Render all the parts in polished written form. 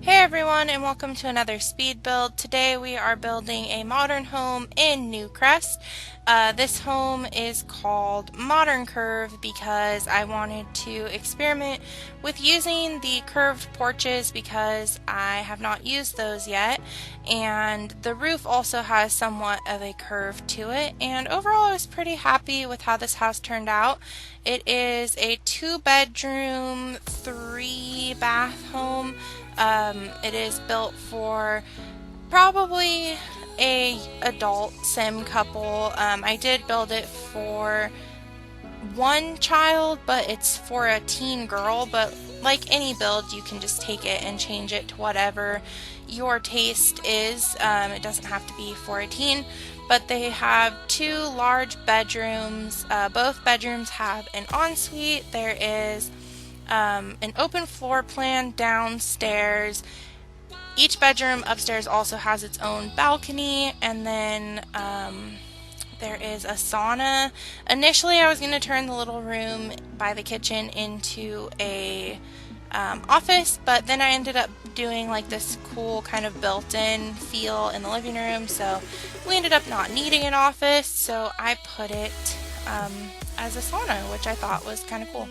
Hey everyone, and welcome to another speed build. Today we are building a modern home in Newcrest. This home is called Modern Curve because I wanted to experiment with using the curved porches because I have not used those yet, and the roof also has somewhat of a curve to it, and overall I was pretty happy with how this house turned out. It is a 2-bedroom, 3-bath home. It is built for probably a adult sim couple. I did build it for one child, but it's for a teen girl. But like any build, you can just take it and change it to whatever your taste is. It doesn't have to be for a teen. But they have 2 large bedrooms. Both bedrooms have an ensuite. There is an open floor plan downstairs. Each bedroom upstairs also has its own balcony, and then there is a sauna. Initially I was going to turn the little room by the kitchen into a office, but then I ended up doing like this cool kind of built-in feel in the living room, so we ended up not needing an office, so I put it as a sauna, which I thought was kind of cool.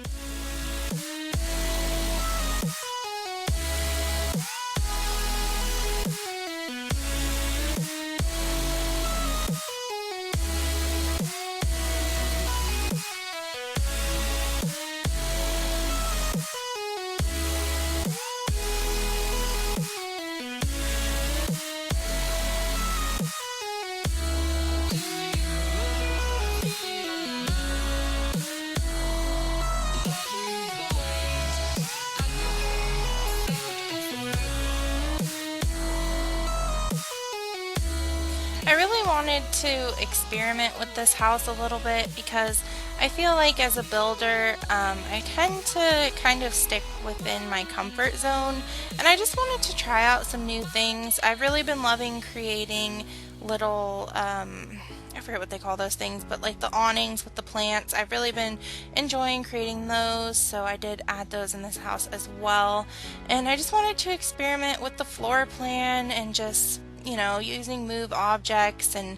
I really wanted to experiment with this house a little bit because I feel like as a builder, I tend to kind of stick within my comfort zone, and I just wanted to try out some new things. I've really been loving creating little, I forget what they call those things, but like the awnings with the plants. I've really been enjoying creating those, so I did add those in this house as well. And I just wanted to experiment with the floor plan and just, you know, using move objects and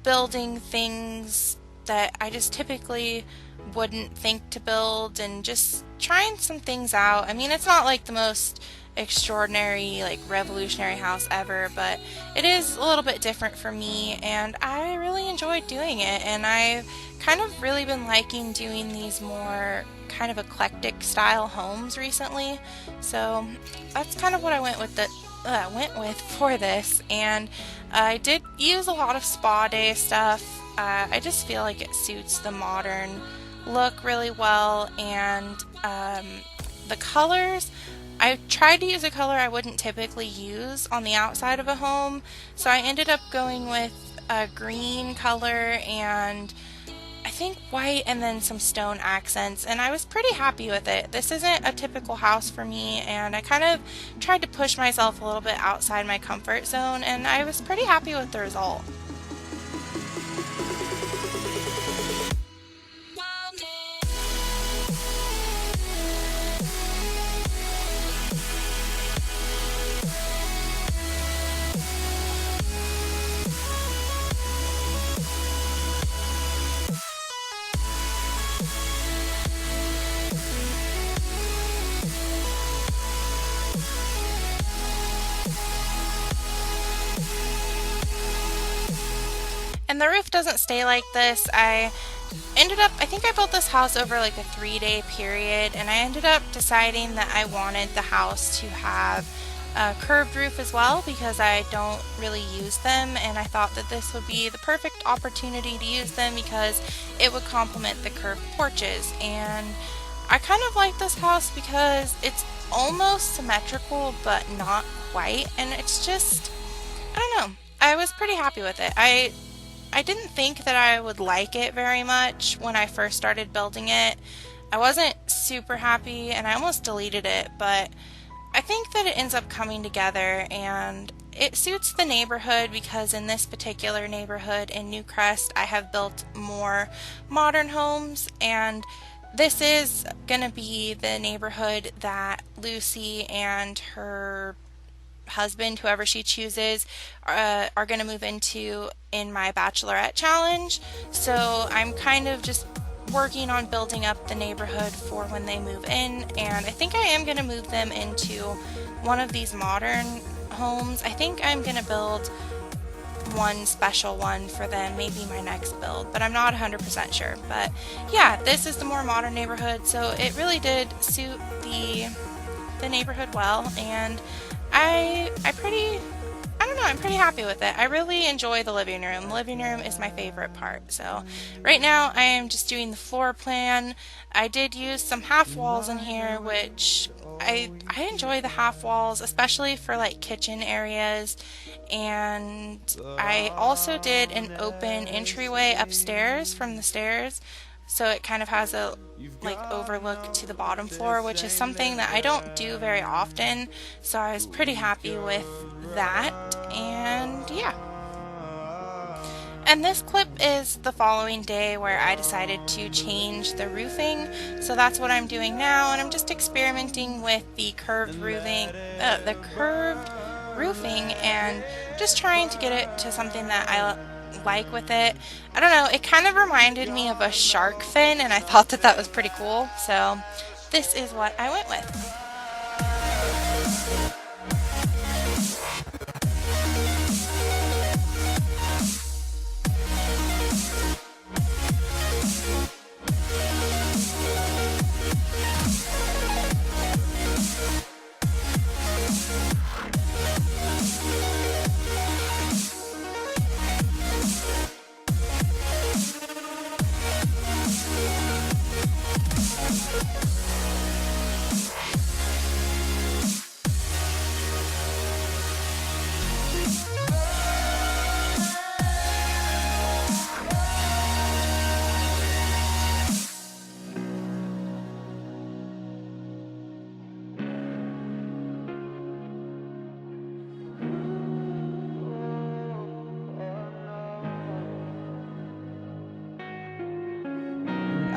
building things that I just typically wouldn't think to build, and just trying some things out. I mean, it's not like the most extraordinary, like revolutionary house ever, but it is a little bit different for me, and I really enjoyed doing it. And I've kind of really been liking doing these more kind of eclectic style homes recently, so that's kind of what I went with for this. And I did use a lot of spa day stuff. I just feel like it suits the modern look really well, and the colors, I tried to use a color I wouldn't typically use on the outside of a home, so I ended up going with a green color and I think white and then some stone accents, and I was pretty happy with it. This isn't a typical house for me, and I kind of tried to push myself a little bit outside my comfort zone, and I was pretty happy with the result. And the roof doesn't stay like this. I think I built this house over like a 3-day period, and I ended up deciding that I wanted the house to have a curved roof as well because I don't really use them, and I thought that this would be the perfect opportunity to use them because it would complement the curved porches. And I kind of like this house because it's almost symmetrical but not quite, and it's just, I don't know, I was pretty happy with it. I didn't think that I would like it very much when I first started building it. I wasn't super happy and I almost deleted it, but I think that it ends up coming together, and it suits the neighborhood because in this particular neighborhood in Newcrest I have built more modern homes, and this is going to be the neighborhood that Lucy and her husband, whoever she chooses, are going to move into in my bachelorette challenge. So I'm kind of just working on building up the neighborhood for when they move in, and I think I am going to move them into one of these modern homes. I think I'm going to build one special one for them, maybe my next build, but I'm not 100% sure. But yeah, this is the more modern neighborhood, so it really did suit the neighborhood well, and I'm pretty happy with it. I really enjoy the living room. The living room is my favorite part. So right now I am just doing the floor plan. I did use some half walls in here, which I enjoy the half walls, especially for like kitchen areas. And I also did an open entryway upstairs from the stairs, so it kind of has a like overlook to the bottom floor, which is something that I don't do very often, so I was pretty happy with that. And yeah, and this clip is the following day where I decided to change the roofing, so that's what I'm doing now, and I'm just experimenting with the curved roofing and just trying to get it to something that I like with it. I don't know, it kind of reminded me of a shark fin, and I thought that that was pretty cool, so this is what I went with.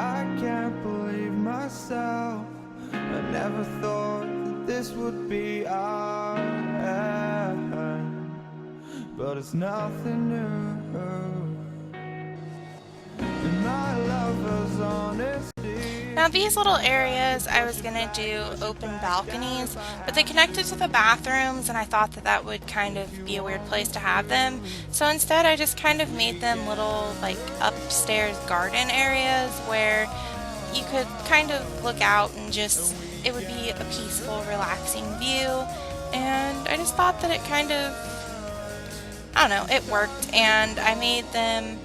I can't believe myself. I never thought that this would be our end, but it's nothing new. And my lover's honesty. Now these little areas I was gonna do open balconies, but they connected to the bathrooms, and I thought that that would kind of be a weird place to have them. So instead I just kind of made them little like upstairs garden areas where you could kind of look out and just, it would be a peaceful, relaxing view. And I just thought that it kind of, I don't know, it worked, and I made them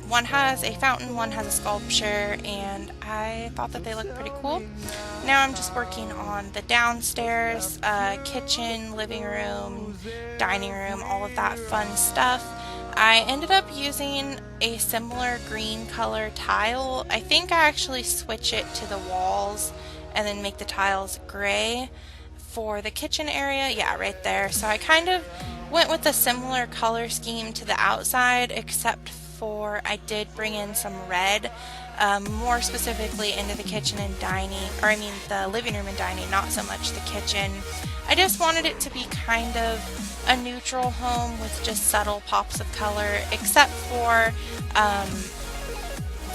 one has a fountain, one has a sculpture, and I thought that they looked pretty cool. Now I'm just working on the downstairs, kitchen, living room, dining room, all of that fun stuff. I ended up using a similar green color tile. I think I actually switch it to the walls and then make the tiles gray for the kitchen area. Yeah, right there. So I kind of went with a similar color scheme to the outside, except for I did bring in some red, more specifically into the kitchen and dining, or I mean the living room and dining, not so much the kitchen. I just wanted it to be kind of a neutral home with just subtle pops of color, except for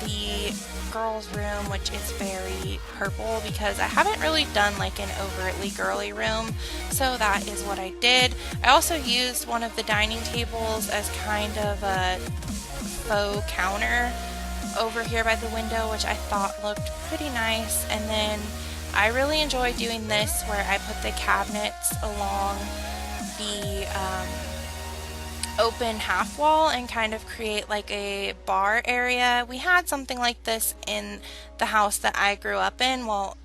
the girls' room, which is very purple, because I haven't really done like an overtly girly room, so that is what I did. I also used one of the dining tables as kind of a faux counter over here by the window, which I thought looked pretty nice. And then I really enjoy doing this where I put the cabinets along the open half wall and kind of create like a bar area. We had something like this in the house that I grew up in, well,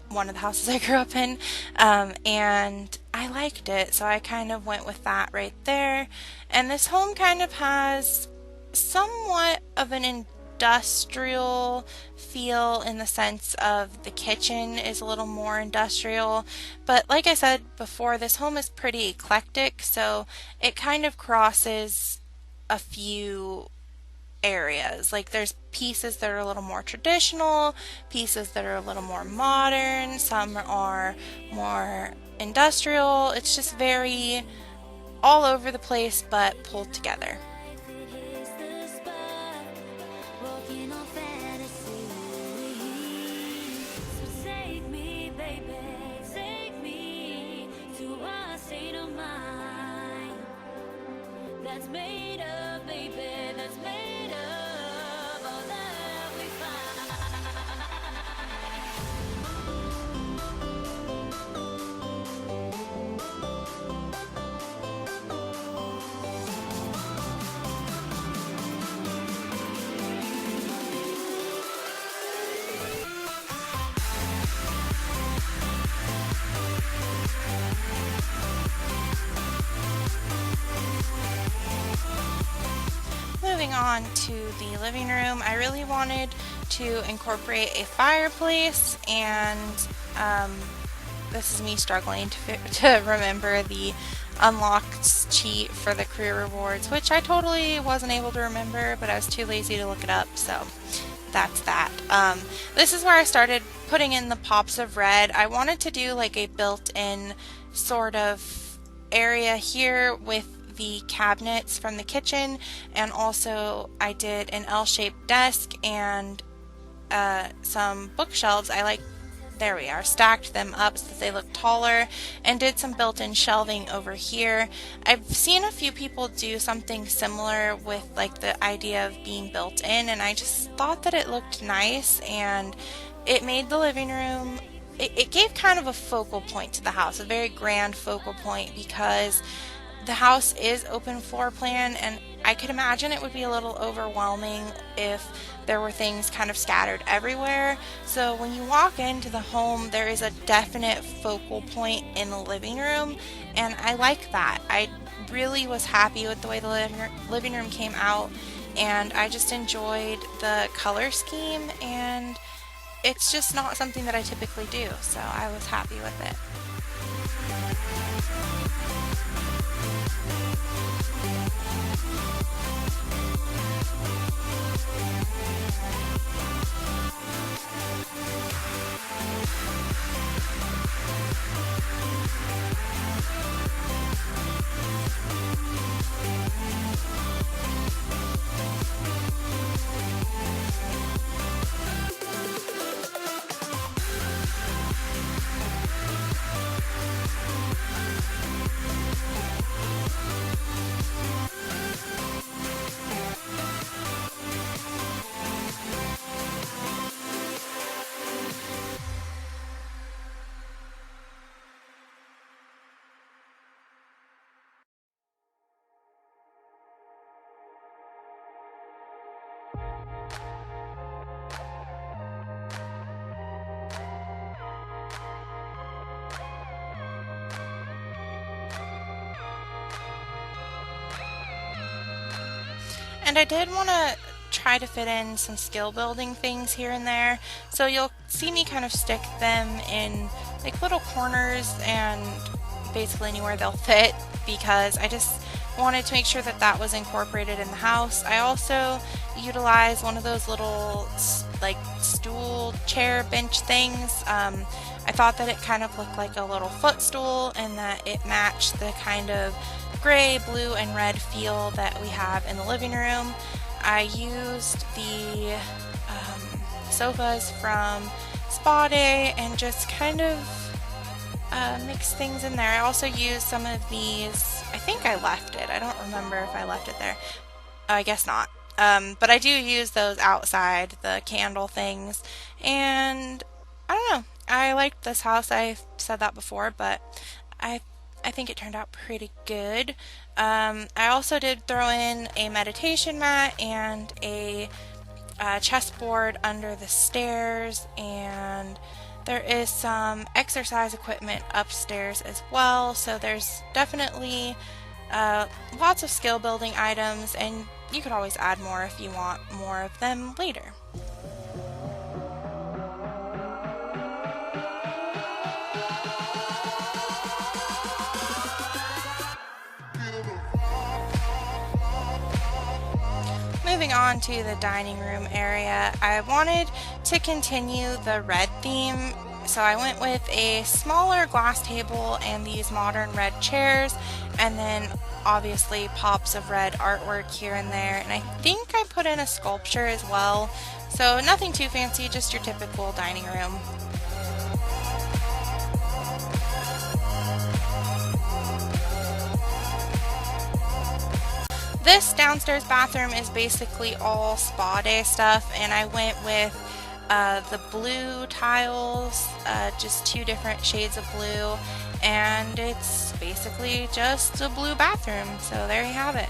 one of the houses I grew up in, and I liked it, so I kind of went with that right there. And this home kind of has somewhat of an industrial feel in the sense of the kitchen is a little more industrial. But like I said before, this home is pretty eclectic, so it kind of crosses a few areas. Like there's pieces that are a little more traditional, pieces that are a little more modern, some are more industrial. It's just very all over the place but pulled together. That's made up, baby, that's made up all that we Moving on to the living room, I really wanted to incorporate a fireplace, and this is me struggling to remember the unlocked cheat for the career rewards, which I totally wasn't able to remember, but I was too lazy to look it up, so that's that. This is where I started putting in the pops of red. I wanted to do like a built-in sort of area here with the cabinets from the kitchen, and also I did an L-shaped desk and some bookshelves. There we are, stacked them up so that they look taller, and did some built-in shelving over here. I've seen a few people do something similar with like the idea of being built in, and I just thought that it looked nice, and it made the living room, it gave kind of a focal point to the house, a very grand focal point, because the house is open floor plan, and I could imagine it would be a little overwhelming if there were things kind of scattered everywhere. So when you walk into the home, there is a definite focal point in the living room, and I like that. I really was happy with the way the living room came out, and I just enjoyed the color scheme, and it's just not something that I typically do, so I was happy with it. And I did want to try to fit in some skill building things here and there, so you'll see me kind of stick them in like little corners and basically anywhere they'll fit, because I just wanted to make sure that that was incorporated in the house. I also utilized one of those little like stool chair bench things. I thought that it kind of looked like a little footstool, and that it matched the kind of gray, blue, and red feel that we have in the living room. I used the sofas from Spa Day and just kind of mixed things in there. I also used some of these, I think I left it. I don't remember if I left it there. I guess not. But I do use those outside, the candle things, and I don't know. I liked this house. I said that before, but I think it turned out pretty good. I also did throw in a meditation mat and a chessboard under the stairs, and there is some exercise equipment upstairs as well, so there's definitely lots of skill building items, and you could always add more if you want more of them later. Moving on to the dining room area, I wanted to continue the red theme, so I went with a smaller glass table and these modern red chairs, and then obviously pops of red artwork here and there, and I think I put in a sculpture as well, so nothing too fancy, just your typical dining room. This downstairs bathroom is basically all spa day stuff, and I went with the blue tiles, just 2 different shades of blue, and it's basically just a blue bathroom, so there you have it.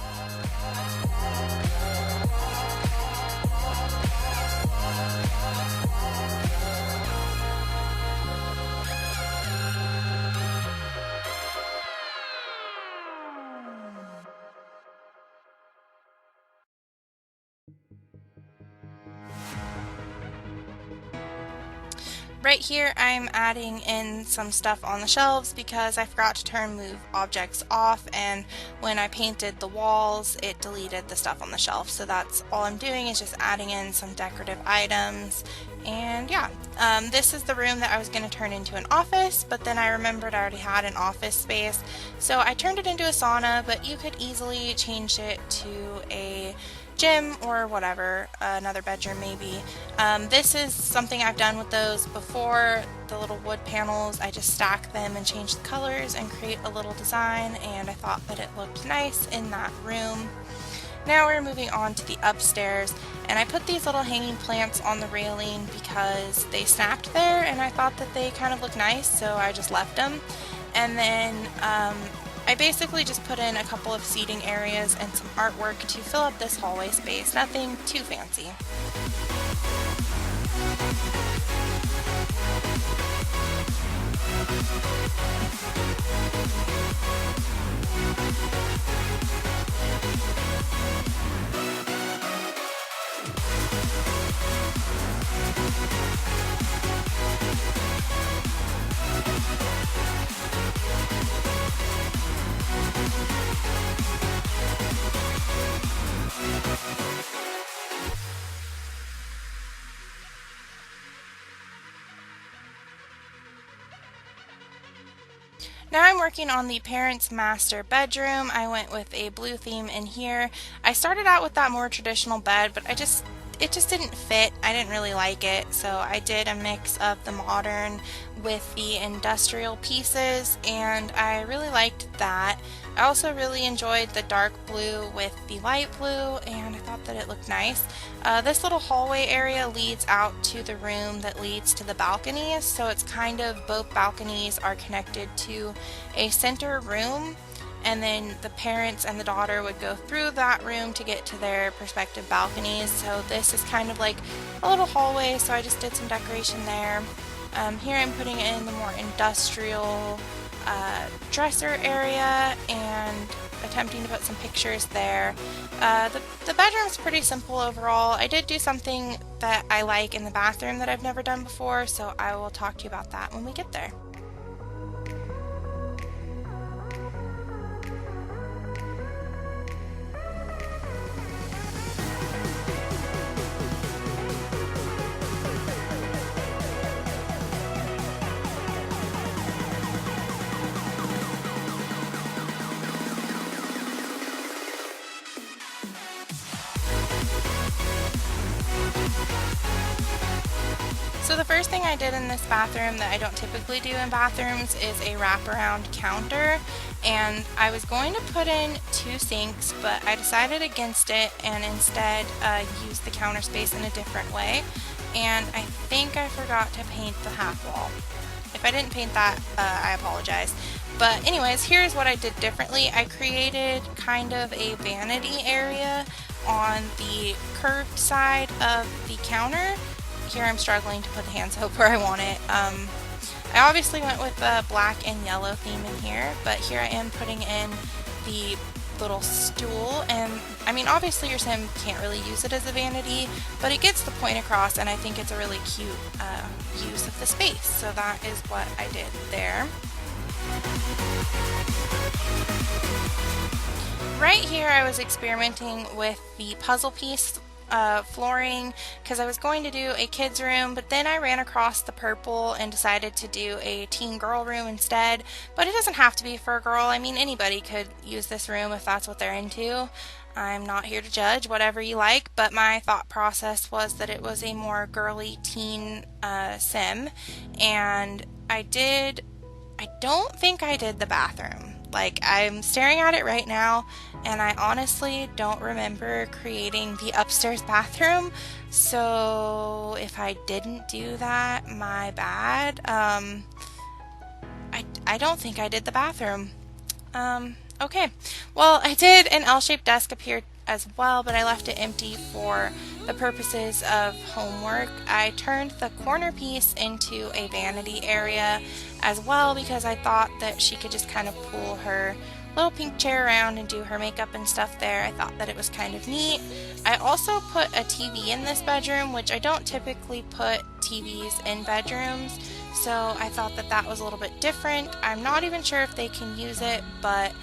Right here I'm adding in some stuff on the shelves because I forgot to turn move objects off, and when I painted the walls it deleted the stuff on the shelf, so that's all I'm doing is just adding in some decorative items. And yeah, this is the room that I was going to turn into an office, but then I remembered I already had an office space, so I turned it into a sauna, but you could easily change it to a gym or whatever, another bedroom maybe. This is something I've done with those before, the little wood panels. I just stack them and change the colors and create a little design, and I thought that it looked nice in that room. Now we're moving on to the upstairs, and I put these little hanging plants on the railing because they snapped there and I thought that they kind of looked nice, so I just left them. And then I basically just put in a couple of seating areas and some artwork to fill up this hallway space, nothing too fancy. Now I'm working on the parents' master bedroom. I went with a blue theme in here. I started out with that more traditional bed, but it just didn't fit. I didn't really like it, so I did a mix of the modern with the industrial pieces, and I really liked that. I also really enjoyed the dark blue with the light blue, and I thought that it looked nice. This little hallway area leads out to the room that leads to the balconies, so it's kind of both balconies are connected to a center room, and then the parents and the daughter would go through that room to get to their respective balconies. So this is kind of like a little hallway, so I just did some decoration there. Here I'm putting in the more industrial dresser area and attempting to put some pictures there. The bedroom's pretty simple overall. I did do something that I like in the bathroom that I've never done before, so I will talk to you about that when we get there. So the first thing I did in this bathroom that I don't typically do in bathrooms is a wraparound counter, and I was going to put in 2 sinks, but I decided against it and instead use the counter space in a different way, and I think I forgot to paint the half wall. If I didn't paint that, I apologize. But anyways, here's what I did differently. I created kind of a vanity area on the curved side of the counter. Here I'm struggling to put the hand soap where I want it. I obviously went with the black and yellow theme in here, but here I am putting in the little stool, and I mean obviously your sim can't really use it as a vanity, but it gets the point across, and I think it's a really cute use of the space. So that is what I did there. Right here I was experimenting with the puzzle piece flooring because I was going to do a kids room, but then I ran across the purple and decided to do a teen girl room instead. But it doesn't have to be for a girl. I mean, anybody could use this room if that's what they're into. I'm not here to judge, whatever you like, but my thought process was that it was a more girly teen sim, and I don't think I did the bathroom. Like, I'm staring at it right now, and I honestly don't remember creating the upstairs bathroom, so if I didn't do that, my bad. I don't think I did the bathroom. Okay, well, I did an L-shaped desk up here as well, but I left it empty for the purposes of homework. I turned the corner piece into a vanity area as well because I thought that she could just kind of pull her little pink chair around and do her makeup and stuff there. I thought that it was kind of neat. I also put a TV in this bedroom, which I don't typically put TVs in bedrooms, so I thought that that was a little bit different. I'm not even sure if they can use it, but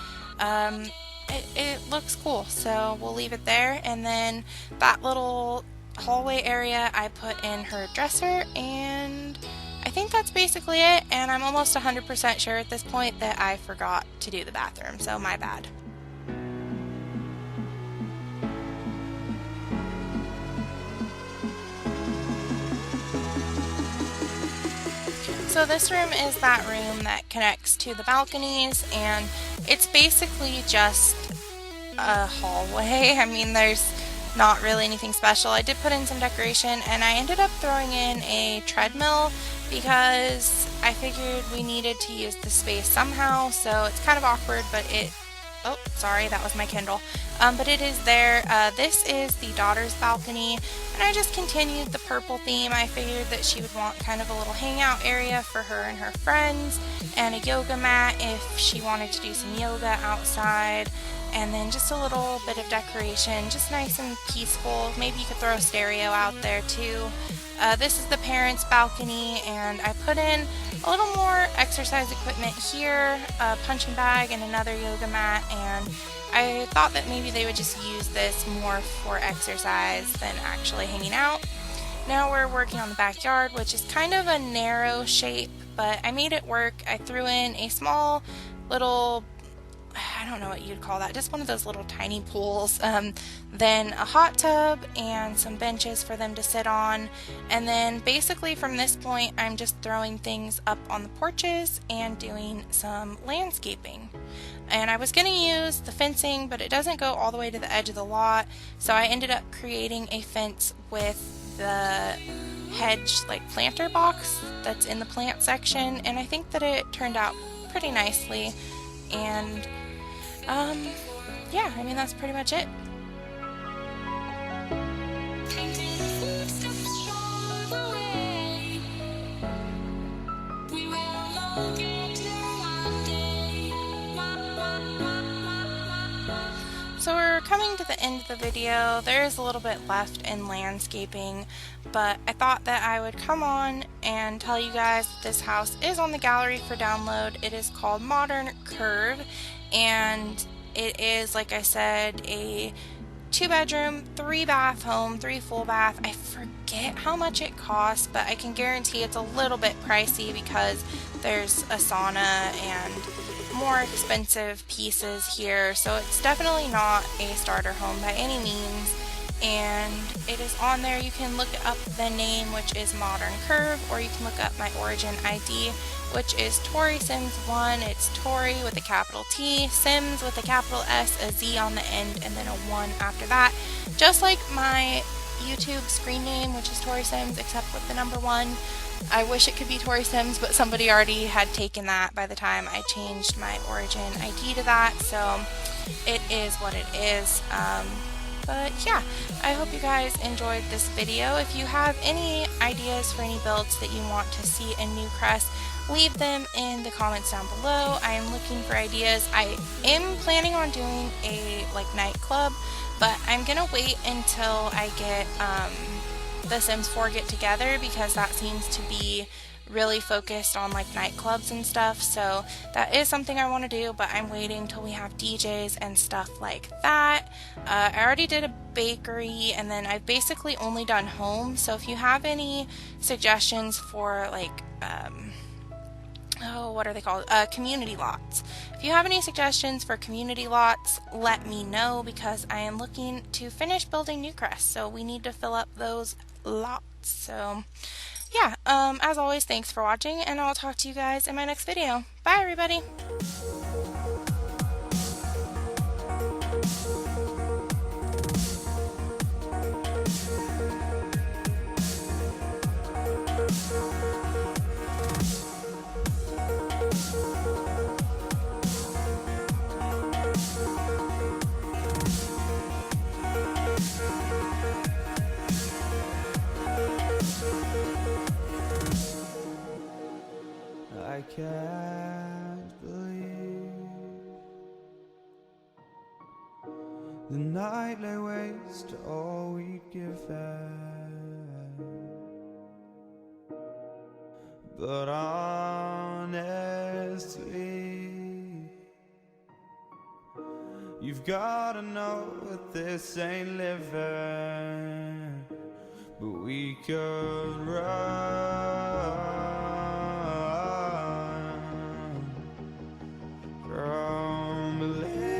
it looks cool, so we'll leave it there. And then that little hallway area I put in her dresser, and I think that's basically it. And I'm almost 100% sure at this point that I forgot to do the bathroom, so my bad. So this room is that room that connects to the balconies, and it's basically just a hallway. I mean, there's not really anything special. I did put in some decoration, and I ended up throwing in a treadmill because I figured we needed to use the space somehow, so it's kind of awkward, but oh, sorry, that was my Kindle. But it is there. This is the daughter's balcony, and I just continued the purple theme. I figured that she would want kind of a little hangout area for her and her friends, and a yoga mat if she wanted to do some yoga outside, and then just a little bit of decoration, just nice and peaceful. Maybe you could throw a stereo out there too. This is the parents' balcony, and I put in a little more exercise equipment here, a punching bag and another yoga mat, and I thought that maybe they would just use this more for exercise than actually hanging out. Now we're working on the backyard, which is kind of a narrow shape, but I made it work. I threw in a small little, I don't know what you'd call that, just one of those little tiny pools, then a hot tub and some benches for them to sit on, and then basically from this point I'm just throwing things up on the porches and doing some landscaping. And I was going to use the fencing, but it doesn't go all the way to the edge of the lot, so I ended up creating a fence with the hedge like planter box that's in the plant section, and I think that it turned out pretty nicely. And yeah, I mean, that's pretty much it. So we're coming to the end of the video. There is a little bit left in landscaping, but I thought that I would come on and tell you guys that this house is on the gallery for download. It is called Modern Curve, and it is, like I said, a 2-bedroom, 3-bath home, 3 full bath. I forget how much it costs, but I can guarantee it's a little bit pricey because there's a sauna and more expensive pieces here, so it's definitely not a starter home by any means. And it is on there. You can look up the name, which is Modern Curve, or you can look up my origin ID, which is ToriSimz 1. It's Tori with a capital T, Sims with a capital S, a Z on the end, and then a 1 after that. Just like my YouTube screen name, which is ToriSimz, except with the number 1. I wish it could be ToriSimz, but somebody already had taken that by the time I changed my origin ID to that, so it is what it is. But yeah, I hope you guys enjoyed this video. If you have any ideas for any builds that you want to see in Newcrest, leave them in the comments down below. I am looking for ideas. I am planning on doing a nightclub, but I'm gonna wait until I get the Sims 4 get together, because that seems to be really focused on nightclubs and stuff. So that is something I want to do, but I'm waiting till we have DJs and stuff like that. I already did a bakery, and then I've basically only done home. So if you have any suggestions for what are they called? Community lots. If you have any suggestions for community lots, let me know, because I am looking to finish building Newcrest, so we need to fill up those lots. So yeah, as always, thanks for watching, and I'll talk to you guys in my next video. Bye, everybody! I can't believe the night lay waste to all we'd given, but honestly, you've gotta know that this ain't living, but we could run from Elysium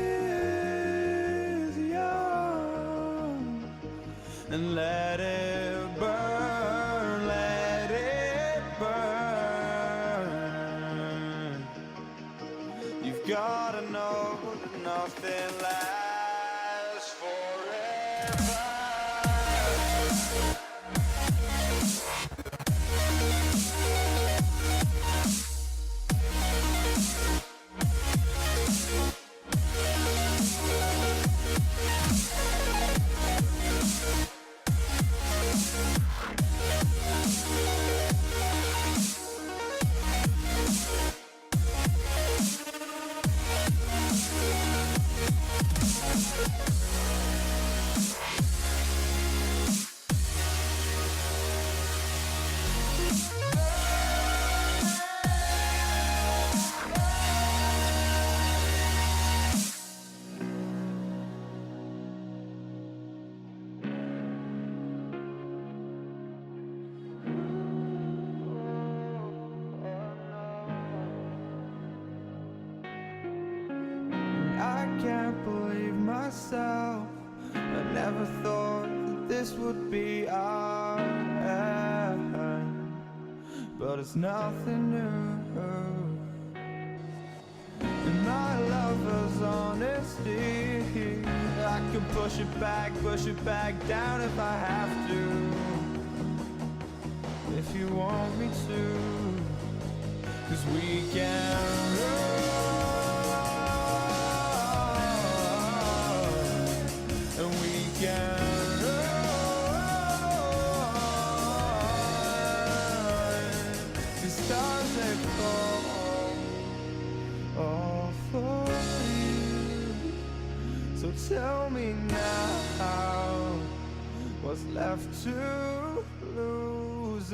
and let it burn, let it burn. You've gotta know that nothing lasts forever. I can't believe myself. I never thought that this would be our end, but it's nothing new. And my lover's honesty, I can push it back down if I have to, if you want me to, 'cause we can run. Stars they fall all for you. So tell me now, what's left to lose?